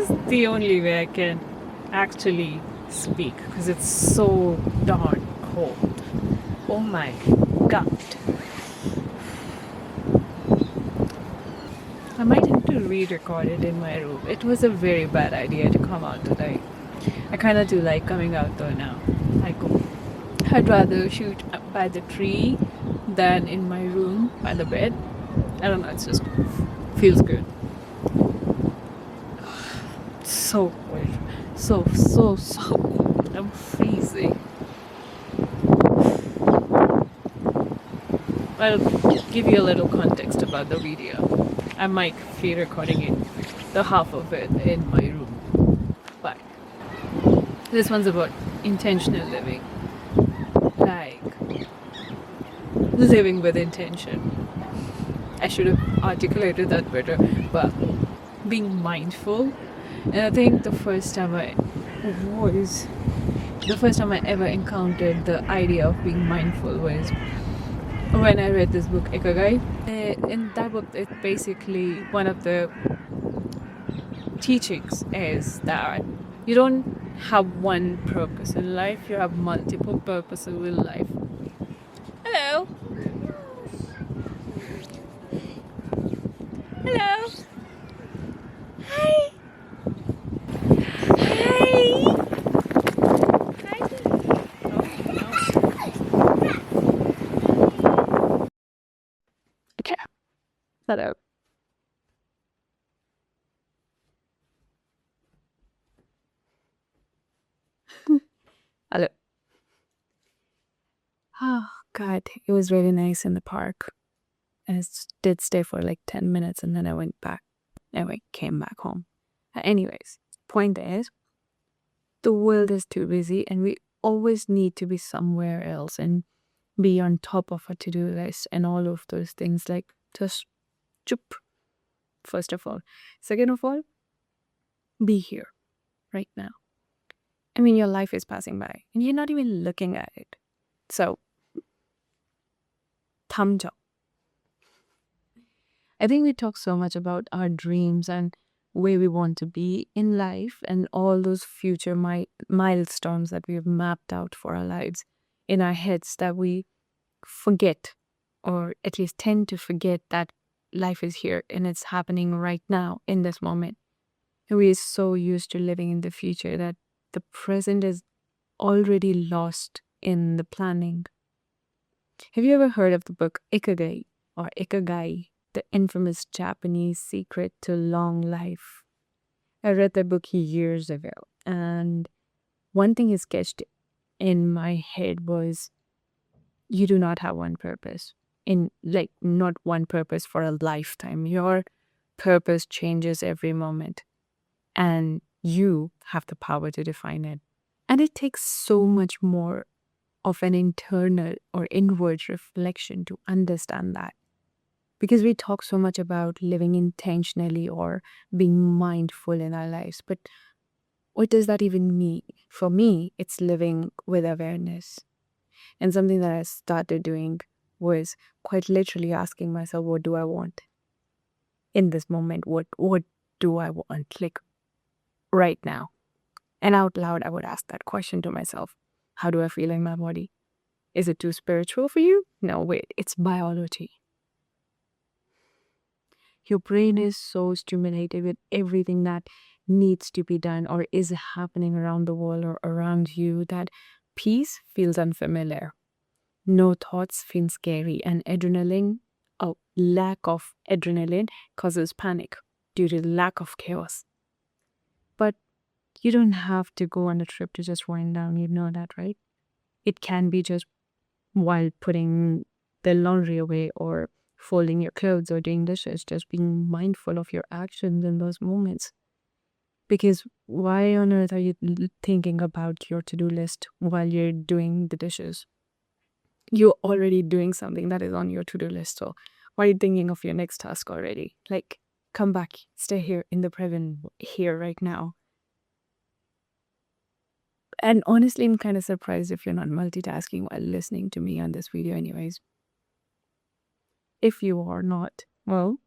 is the only way I can actually speak because it's so darn cold. Oh my god. I might have to re-record it in my room. It was a very bad idea to come out today. I kind of do like coming out though now. I go. I'd rather shoot up by the tree than in my room by the bed. I don't know, it just feels good. So cold. So cold. I'm freezing. I'll give you a little context about the video. I might be recording it, the half of it in my room. But this one's about intentional living. Like living with intention. I should have articulated that better, but being mindful. And I think the first time I ever encountered the idea of being mindful was when I read this book, Ikigai. In that book, it's basically one of the teachings is that you don't have one purpose in life, you have multiple purposes in life. Hello. Hello. Hi. Hi. Okay. Hello. Hello. Oh God, it was really nice in the park. I did stay for like 10 minutes and then I went back. Came back home. Anyways, point is, the world is too busy and we always need to be somewhere else and be on top of a to-do list and all of those things. Like, just chup, first of all. Second of all, be here right now. I mean, your life is passing by and you're not even looking at it. So, thumbs up. I think we talk so much about our dreams and where we want to be in life and all those future milestones that we have mapped out for our lives in our heads that we forget, or at least tend to forget, that life is here and it's happening right now in this moment. And we are so used to living in the future that the present is already lost in the planning. Have you ever heard of the book Ikigai or Ikigai, the infamous Japanese secret to long life? I read that book years ago, and one thing is sketched in my head was, you do not have one purpose. Not one purpose for a lifetime. Your purpose changes every moment, and you have the power to define it. And it takes so much more of an internal or inward reflection to understand that. Because we talk so much about living intentionally or being mindful in our lives, but what does that even mean? For me, it's living with awareness. And something that I started doing was quite literally asking myself, what do I want in this moment? What do I want, like, right now? And out loud, I would ask that question to myself. How do I feel in my body? Is it too spiritual for you? No, wait, it's biology. Your brain is so stimulated with everything that needs to be done or is happening around the world or around you that peace feels unfamiliar. No thoughts feel scary, and lack of adrenaline causes panic due to lack of chaos. But you don't have to go on a trip to just wind down, you know that, right? It can be just while putting the laundry away or folding your clothes or doing dishes, just being mindful of your actions in those moments. Because why on earth are you thinking about your to-do list while you're doing the dishes? You're already doing something that is on your to-do list. So why are you thinking of your next task already? Like, come back, stay here in the present, here right now. And honestly, I'm kind of surprised if you're not multitasking while listening to me on this video anyways. If you are not, well,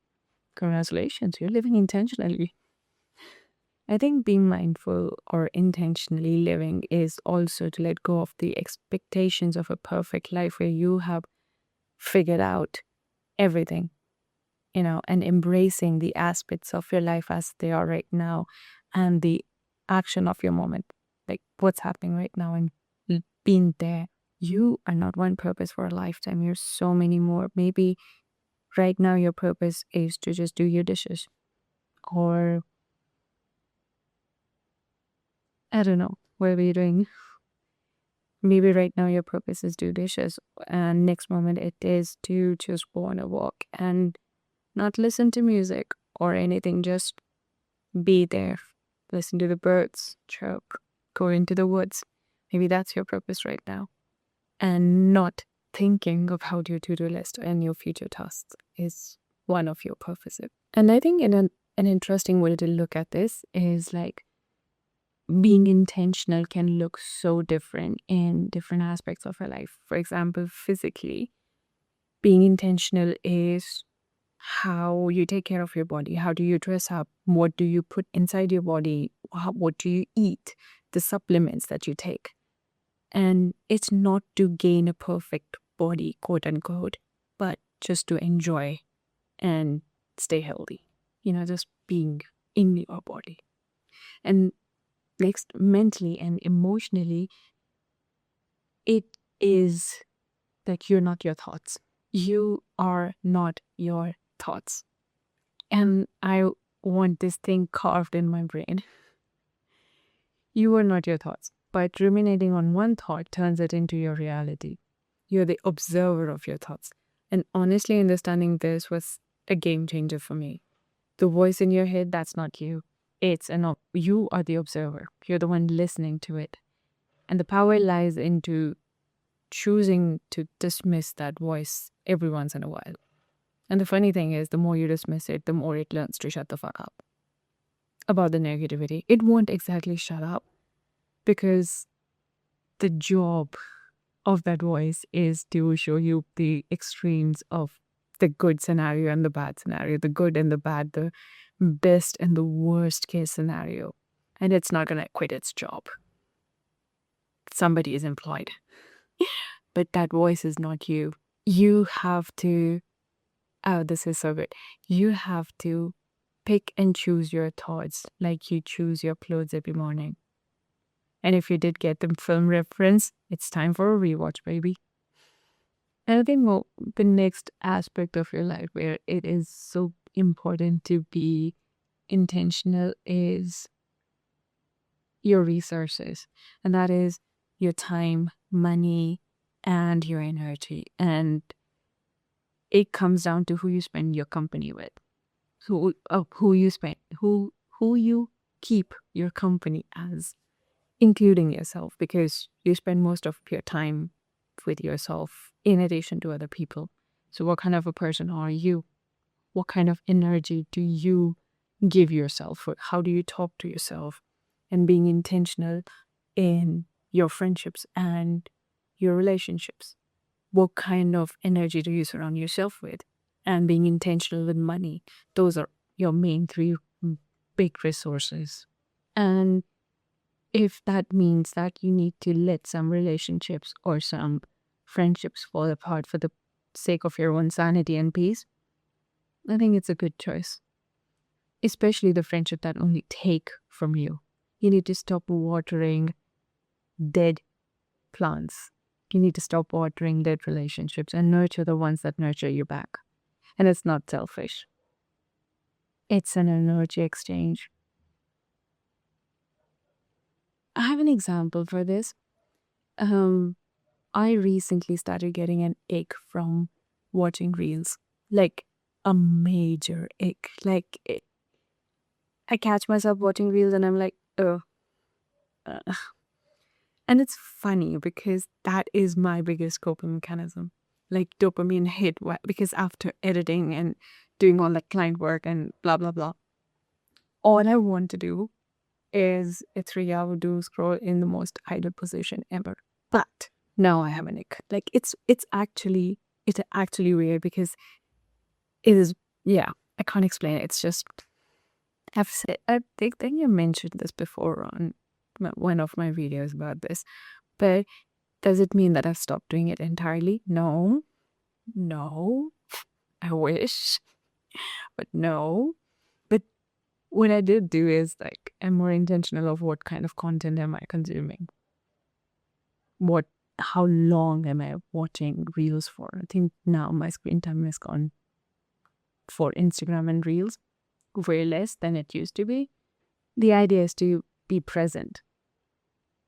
congratulations, you're living intentionally. I think being mindful or intentionally living is also to let go of the expectations of a perfect life where you have figured out everything, and embracing the aspects of your life as they are right now and the action of your moment, like what's happening right now, and being there. You are not one purpose for a lifetime. You're so many more. Maybe right now your purpose is to just do your dishes, or I don't know, whatever you're doing. Maybe right now your purpose is do dishes, and next moment it is to just go on a walk and not listen to music or anything, just be there, listen to the birds chirp, go into the woods. Maybe that's your purpose right now. And not thinking of how your to-do list and your future tasks is one of your purposes. And I think an interesting way to look at this is like being intentional can look so different in different aspects of our life. For example, physically, being intentional is how you take care of your body. How do you dress up? What do you put inside your body? What do you eat? The supplements that you take. And it's not to gain a perfect body, quote unquote, but just to enjoy and stay healthy. Just being in your body. And next, mentally and emotionally, it is like you're not your thoughts. You are not your thoughts. And I want this thing carved in my brain. You are not your thoughts. But ruminating on one thought turns it into your reality. You're the observer of your thoughts. And honestly, understanding this was a game changer for me. The voice in your head, that's not you. You are the observer. You're the one listening to it. And the power lies into choosing to dismiss that voice every once in a while. And the funny thing is, the more you dismiss it, the more it learns to shut the fuck up about the negativity. It won't exactly shut up, because the job of that voice is to show you the extremes of the good scenario and the bad scenario, the good and the bad, the best and the worst case scenario. And it's not going to quit its job. Somebody is employed. But that voice is not you. You have to, oh, this is so good. You have to pick and choose your thoughts like you choose your clothes every morning. And if you did get the film reference, it's time for a rewatch, baby. And I think the next aspect of your life where it is so important to be intentional is your resources. And that is your time, money, and your energy. And it comes down to who you spend your company with. Who you keep your company as, including yourself, because you spend most of your time with yourself in addition to other people. So what kind of a person are you? What kind of energy do you give yourself? How do you talk to yourself? And being intentional in your friendships and your relationships. What kind of energy do you surround yourself with? And being intentional with money. Those are your main three big resources. And if that means that you need to let some relationships or some friendships fall apart for the sake of your own sanity and peace, I think it's a good choice. Especially the friendship that only take from you. You need to stop watering dead plants. You need to stop watering dead relationships and nurture the ones that nurture you back. And it's not selfish. It's an energy exchange. I have an example for this. I recently started getting an ache from watching reels, like a major ache. I catch myself watching reels and I'm like, oh. And it's funny because that is my biggest coping mechanism. Like dopamine hit, because after editing and doing all that client work and blah, blah, blah, all I want to do is a 3-hour doom scroll in the most idle position ever. But now I have an ick. Like it's actually weird because it is, yeah, I can't explain it. It's just, I think you mentioned this before on one of my videos about this, but does it mean that I've stopped doing it entirely? No. I wish, but no. But what I did do is like, I'm more intentional of what kind of content am I consuming? How long am I watching reels for? I think now my screen time has gone for Instagram and reels way less than it used to be. The idea is to be present.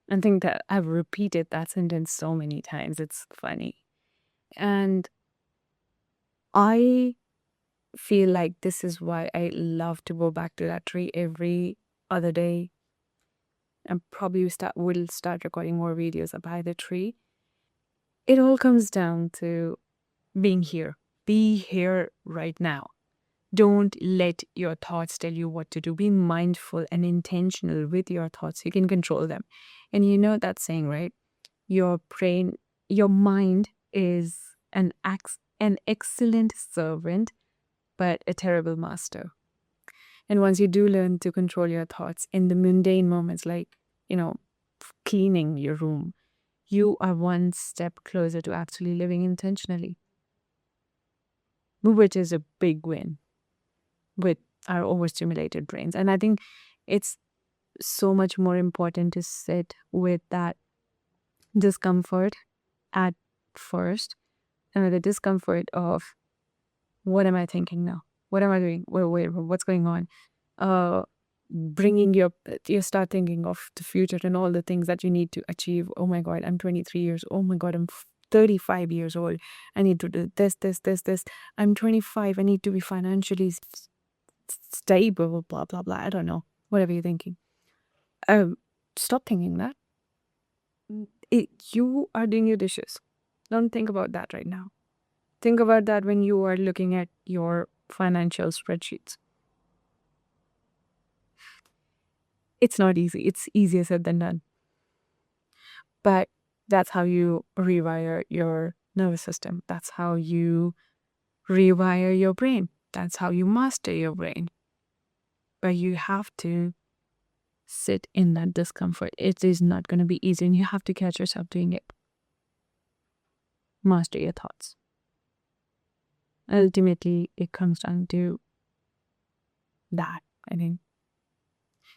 I think that I've repeated that sentence so many times. It's funny. And I feel like this is why I love to go back to that tree every other day. And probably will start recording more videos about the tree. It all comes down to being here. Be here right now. Don't let your thoughts tell you what to do. Be mindful and intentional with your thoughts. You can control them. And you know that saying, right? Your mind is an excellent servant, but a terrible master. And once you do learn to control your thoughts in the mundane moments, like, cleaning your room, you are one step closer to actually living intentionally, which is a big win with our overstimulated brains. And I think it's so much more important to sit with that discomfort at first, and the discomfort of, what am I thinking now? What am I doing? Wait, what's going on? You start thinking of the future and all the things that you need to achieve. Oh my God, I'm 23 years. Oh my God, I'm 35 years old. I need to do this. I'm 25. I need to be financially stable, blah, blah, blah. I don't know. Whatever you're thinking. Stop thinking that. You are doing your dishes. Don't think about that right now. Think about that when you are looking at your financial spreadsheets. It's not easy. It's easier said than done. But that's how you rewire your nervous system. That's how you rewire your brain. That's how you master your brain. But you have to sit in that discomfort. It is not going to be easy, and you have to catch yourself doing it. Master your thoughts. Ultimately, it comes down to that, I think.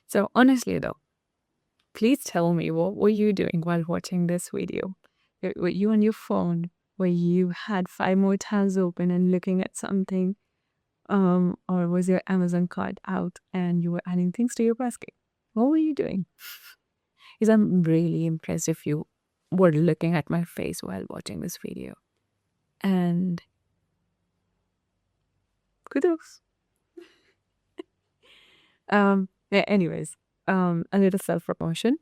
So honestly though, please tell me, what were you doing while watching this video? Were you on your phone? Were you had 5 more tabs open and looking at something? Or was your Amazon cart out and you were adding things to your basket? What were you doing? Because I'm really impressed if you were looking at my face while watching this video. And kudos. Anyways, a little self-promotion.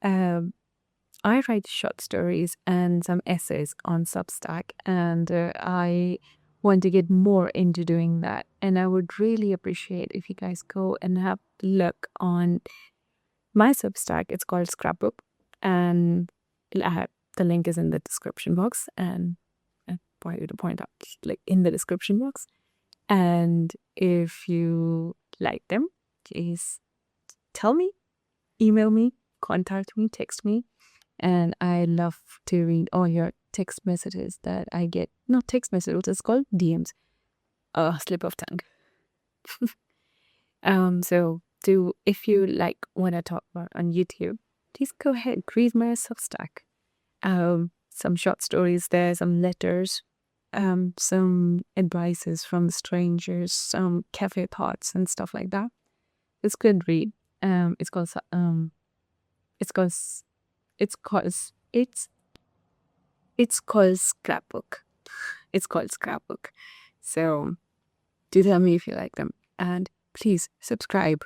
I write short stories and some essays on Substack, and I want to get more into doing that. And I would really appreciate if you guys go and have a look on my Substack. It's called Scrapbook, and the link is in the description box, and I want you to point out, like, in the description box. And if you like them, please tell me, email me, contact me, text me. And I love to read all your text messages that I get. Not text messages, it's called DMs. Slip of tongue. So if you want to talk about on YouTube, please go ahead, read my Substack. Some short stories there, some letters, some advices from strangers, some cafe thoughts and stuff like that. It's good read. It's called Scrapbook. It's called Scrapbook. So do tell me if you like them. And please subscribe.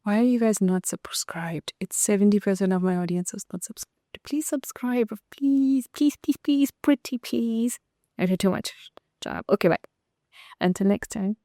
Why are you guys not subscribed? It's 70% of my audience is not subscribed. Please subscribe. Please, pretty please. I did too much job. Okay, bye. Until next time.